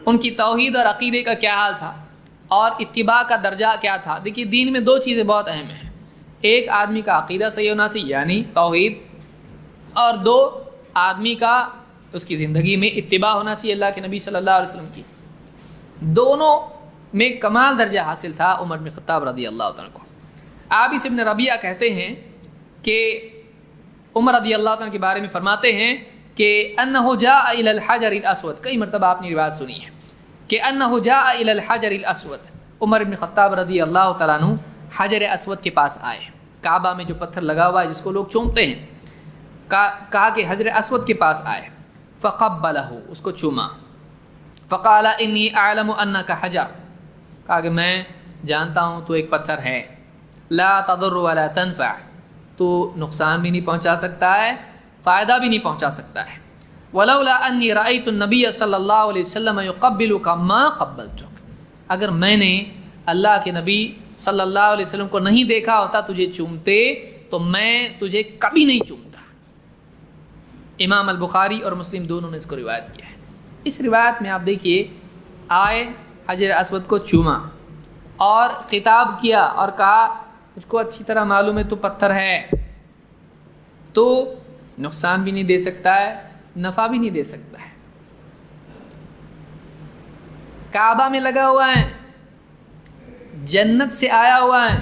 ان کی توحید اور عقیدے کا کیا حال تھا اور اتباع کا درجہ کیا تھا. دیکھیے دین میں دو چیزیں بہت اہم ہیں. ایک آدمی کا عقیدہ صحیح ہونا چاہیے یعنی توحید, اور دو آدمی کا اس کی زندگی میں اتباع ہونا چاہیے اللہ کے نبی صلی اللہ علیہ وسلم کی. دونوں میں کمال درجہ حاصل تھا عمر بن خطاب رضی اللہ عنہ کو. عابس بن ربیعہ کہتے ہیں کہ عمر رضی اللہ عنہ کے بارے میں فرماتے ہیں کہ انہ جاء الی الحجر الاسود, کئی مرتبہ آپ نے روایت سنی ہے کہ انہ جاء الی الحجر الاسود, عمر بن خطاب رضی اللہ تعالیٰ عنہ حجر اسود کے پاس آئے, کعبہ میں جو پتھر لگا ہوا ہے جس کو لوگ چومتے ہیں, کہا کہ حجر اسود کے پاس آئے. فقبلہ, اس کو چوما. فقال انی اعلم انک حجر, کہا کہ میں جانتا ہوں تو ایک پتھر ہے. لا تضر ولا تنفع, تو نقصان بھی نہیں پہنچا سکتا ہے فائدہ بھی نہیں پہنچا سکتا ہے. ولولا انی رأیت النبی صلی اللہ علیہ وسلم یقبلک ما قبلتک, اگر میں نے اللہ کے نبی صلی اللہ علیہ وسلم کو نہیں دیکھا ہوتا تجھے چومتے تو میں تجھے کبھی نہیں چومتا. امام البخاری اور مسلم دونوں نے اس کو روایت کیا ہے. اس روایت میں آپ دیکھیے آئے, حجر اسود کو چوما اور خطاب کیا اور کہا مجھ کو اچھی طرح معلوم ہے تو پتھر ہے, تو نقصان بھی نہیں دے سکتا ہے نفع بھی نہیں دے سکتا ہے. کعبہ میں لگا ہوا ہے, جنت سے آیا ہوا ہے,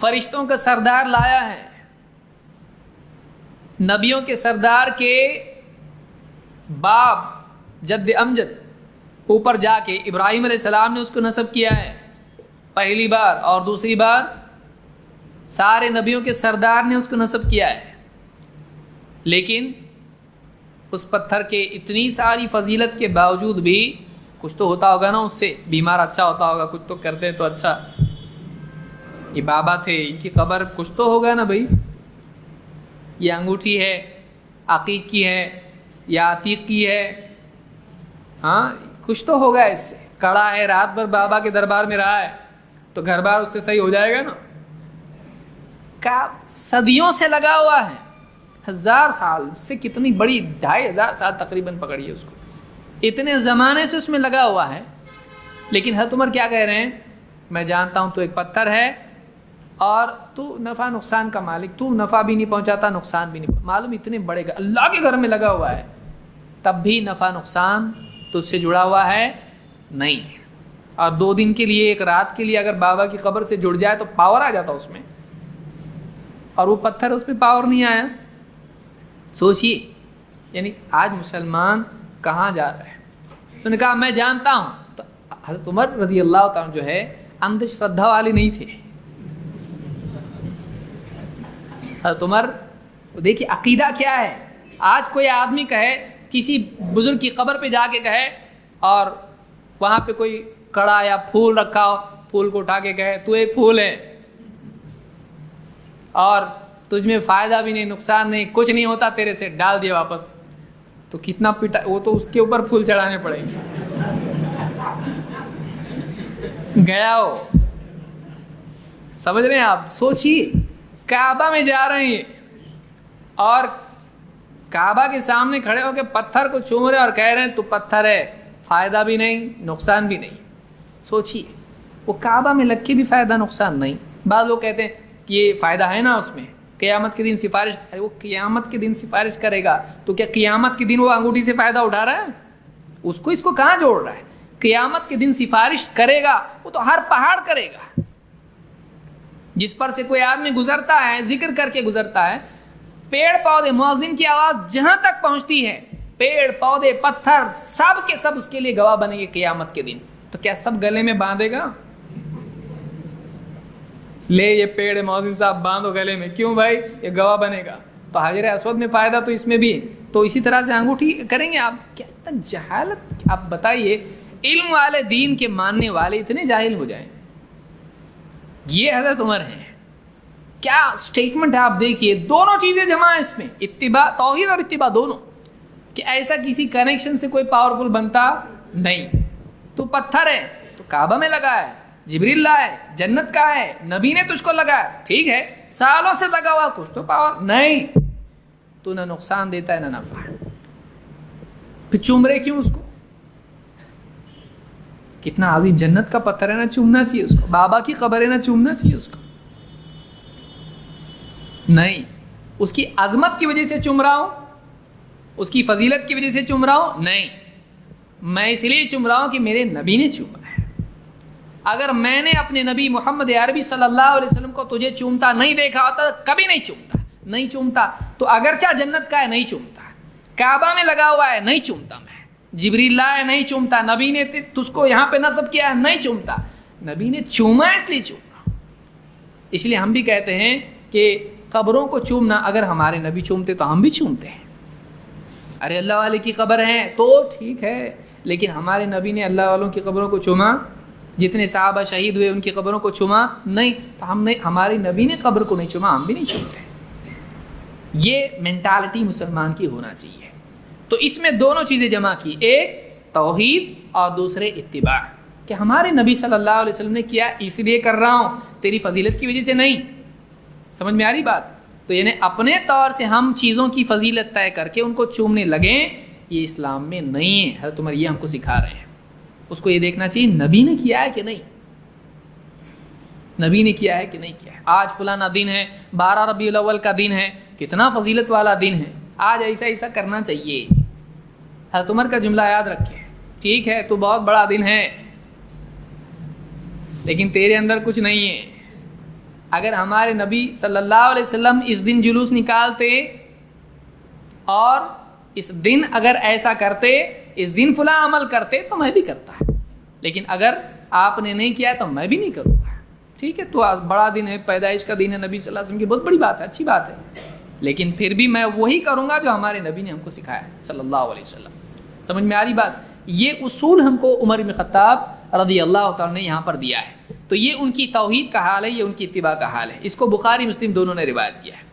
فرشتوں کا سردار لایا ہے, نبیوں کے سردار کے باپ جد امجد اوپر جا کے ابراہیم علیہ السلام نے اس کو نسب کیا ہے پہلی بار, اور دوسری بار سارے نبیوں کے سردار نے اس کو نسب کیا ہے. لیکن اس پتھر کے اتنی ساری فضیلت کے باوجود بھی کچھ تو ہوتا ہوگا نا, اس سے بیمار اچھا ہوتا ہوگا, کچھ تو کرتے تو اچھا. یہ بابا تھے, ان کی قبر کچھ تو ہوگا نا بھائی. یہ انگوٹھی ہے عقیق کی ہے یا عتیق کی ہے, ہاں کچھ تو ہوگا اس سے. کڑا ہے, رات بھر بابا کے دربار میں رہا ہے تو گھر بار اس سے صحیح ہو جائے گا نا. کا صدیوں سے لگا ہوا ہے, 1000 سال سے کتنی بڑی, 2500 سال تقریباً پکڑیے اس کو, اتنے زمانے سے اس میں لگا ہوا ہے. لیکن حضرت عمر کیا کہہ رہے ہیں, میں جانتا ہوں تو ایک پتھر ہے اور تو نفع نقصان کا مالک, تو نفع بھی نہیں پہنچاتا نقصان بھی نہیں. معلوم اتنے بڑے اللہ کے گھر میں لگا ہوا ہے تب بھی نفع نقصان تو اس سے جڑا ہوا ہے نہیں. اور 2 دن کے لیے, ایک رات کے لیے اگر بابا کی قبر سے جڑ جائے تو پاور آ جاتا اس میں, اور وہ پتھر اس میں پاور نہیں آیا. سوچیے یعنی آج مسلمان کہاں جا رہا ہے. تو نے کہا میں جانتا ہوں. تو حضرت عمر رضی اللہ تعالیٰ جو ہے اندھ شردھا والے نہیں تھے. حضرت عمر دیکھیے عقیدہ کیا ہے. آج کوئی آدمی کہے, کسی بزرگ کی قبر پہ جا کے کہے اور وہاں پہ کوئی کڑا یا پھول رکھا ہو, پھول کو اٹھا کے کہے تو ایک پھول ہے اور تجھ میں فائدہ بھی نہیں نقصان نہیں, کچھ نہیں ہوتا تیرے سے, ڈال دیا واپس, تو کتنا پٹا, وہ تو اس کے اوپر پھول چڑھانے پڑے گے. گیا ہو, سمجھ رہے ہیں آپ. سوچیے کعبہ میں جا رہے ہیں اور کعبہ کے سامنے کھڑے ہو کے پتھر کو چوم رہے اور کہہ رہے ہیں تو پتھر ہے, فائدہ بھی نہیں نقصان بھی نہیں. سوچیے وہ کعبہ میں لگ کے بھی فائدہ نقصان نہیں. بعض لوگ کہتے ہیں کہ یہ فائدہ ہے نا اس میں, قیامت کے دن سفارش. ارے وہ قیامت کے دن سفارش کرے گا تو کیا قیامت کے دن وہ انگوٹھی سے فائدہ اٹھا رہا ہے؟ اس کو اس کو کہاں جوڑ رہا ہے؟ قیامت کے دن سفارش کرے گا وہ تو ہر پہاڑ کرے گا جس پر سے کوئی آدمی گزرتا ہے, ذکر کر کے گزرتا ہے. پیڑ پودے, مؤذن کی آواز جہاں تک پہنچتی ہے, پیڑ پودے پتھر سب کے سب اس کے لیے گواہ بنیں گے قیامت کے دن. تو کیا سب گلے میں باندھے گا؟ لے یہ پیڑ مؤذن صاحب باندھو گلے میں, کیوں بھائی یہ گواہ بنے گا. تو حجر اسود میں فائدہ تو اس میں بھی ہے, تو اسی طرح سے انگوٹھی کریں گے آپ. کیا اتنا جہالت, آپ بتائیے علم والے دین کے ماننے والے اتنے جاہل ہو جائیں. یہ حضرت عمر ہیں, کیا سٹیٹمنٹ ہے آپ دیکھیے. دونوں چیزیں جمع ہیں اس میں, اتباع, توحید اور اتباع دونوں, کہ ایسا کسی کنیکشن سے کوئی پاورفل بنتا نہیں. تو پتھر ہے تو کعبہ میں لگا ہے, جبریل لائے, جنت کا ہے, نبی نے تجھ کو لگایا, ٹھیک ہے سالوں سے لگا ہوا, کچھ تو پاور نہیں, تو نہ نقصان دیتا ہے نہ نفع. پھر چوم رہے کیوں اس کو؟ کتنا عظیم جنت کا پتھر ہے نا، چومنا چاہیے اس کو. بابا کی قبر ہے نا، چومنا چاہیے اس کو. نہیں، اس کی عظمت کی وجہ سے چوم رہا ہوں، اس کی فضیلت کی وجہ سے چوم رہا ہوں؟ نہیں، میں اس لیے چوم رہا ہوں کہ میرے نبی نے چوما ہے. اگر میں نے اپنے نبی محمد عربی صلی اللہ علیہ وسلم کو تجھے چومتا نہیں دیکھا ہوتا تو کبھی نہیں چومتا. تو اگرچہ جنت کا ہے نہیں چومتا، کعبہ میں لگا ہوا ہے نہیں چومتا، میں جبریل لائے نہیں چومتا، نبی نے تجھ کو یہاں پہ نصب کیا ہے نہیں چومتا. نبی نے چوما اس لیے چوم رہا ہوں. اس لیے ہم بھی کہتے ہیں کہ قبروں کو چومنا، اگر ہمارے نبی چومتے تو ہم بھی چومتے ہیں. ارے اللہ والے کی قبر ہے تو ٹھیک ہے، لیکن ہمارے نبی نے اللہ والوں کی قبروں کو چوما؟ جتنے صحابہ شہید ہوئے ان کی قبروں کو چوما؟ نہیں. تو ہم نے، ہمارے نبی نے قبر کو نہیں چوما، ہم بھی نہیں چومتے. یہ مینٹالٹی مسلمان کی ہونا چاہیے. تو اس میں دونوں چیزیں جمع کی، ایک توحید اور دوسرے اتباع، کہ ہمارے نبی صلی اللہ علیہ وسلم نے کیا اس لیے کر رہا ہوں، تیری فضیلت کی وجہ سے نہیں. سمجھ میں آ رہی بات؟ تو یعنی اپنے طور سے ہم چیزوں کی فضیلت طے کر کے ان کو چومنے لگیں، یہ اسلام میں نہیں ہے. حضرت عمر یہ ہم کو سکھا رہے ہیں. اس کو یہ دیکھنا چاہیے نبی نے کیا ہے کہ نہیں، نبی نے کیا ہے کہ نہیں کیا ہے. آج فلانا دن ہے، 12 ربیع الاول کا دن ہے، کتنا فضیلت والا دن ہے، آج ایسا کرنا چاہیے. حضرت عمر کا جملہ یاد رکھے. ٹھیک ہے تو بہت بڑا دن ہے لیکن تیرے اندر کچھ نہیں ہے. اگر ہمارے نبی صلی اللہ علیہ وسلم اس دن جلوس نکالتے اور اس دن اگر ایسا کرتے، اس دن فلاں عمل کرتے تو میں بھی کرتا. لیکن اگر آپ نے نہیں کیا تو میں بھی نہیں کروں گا. ٹھیک ہے تو آج بڑا دن ہے، پیدائش کا دن ہے نبی صلی اللہ علیہ وسلم کی، بہت بڑی بات ہے، اچھی بات ہے. لیکن پھر بھی میں وہی کروں گا جو ہمارے نبی نے ہم کو سکھایا صلی اللہ علیہ وسلم. سمجھ میں آ رہی بات؟ یہ اصول ہم کو عمر بن خطاب رضی اللہ تعالیٰ نے یہاں پر دیا ہے. تو یہ ان کی توحید کا حال ہے، یہ ان کی اتباع کا حال ہے. اس کو بخاری مسلم دونوں نے روایت کیا ہے.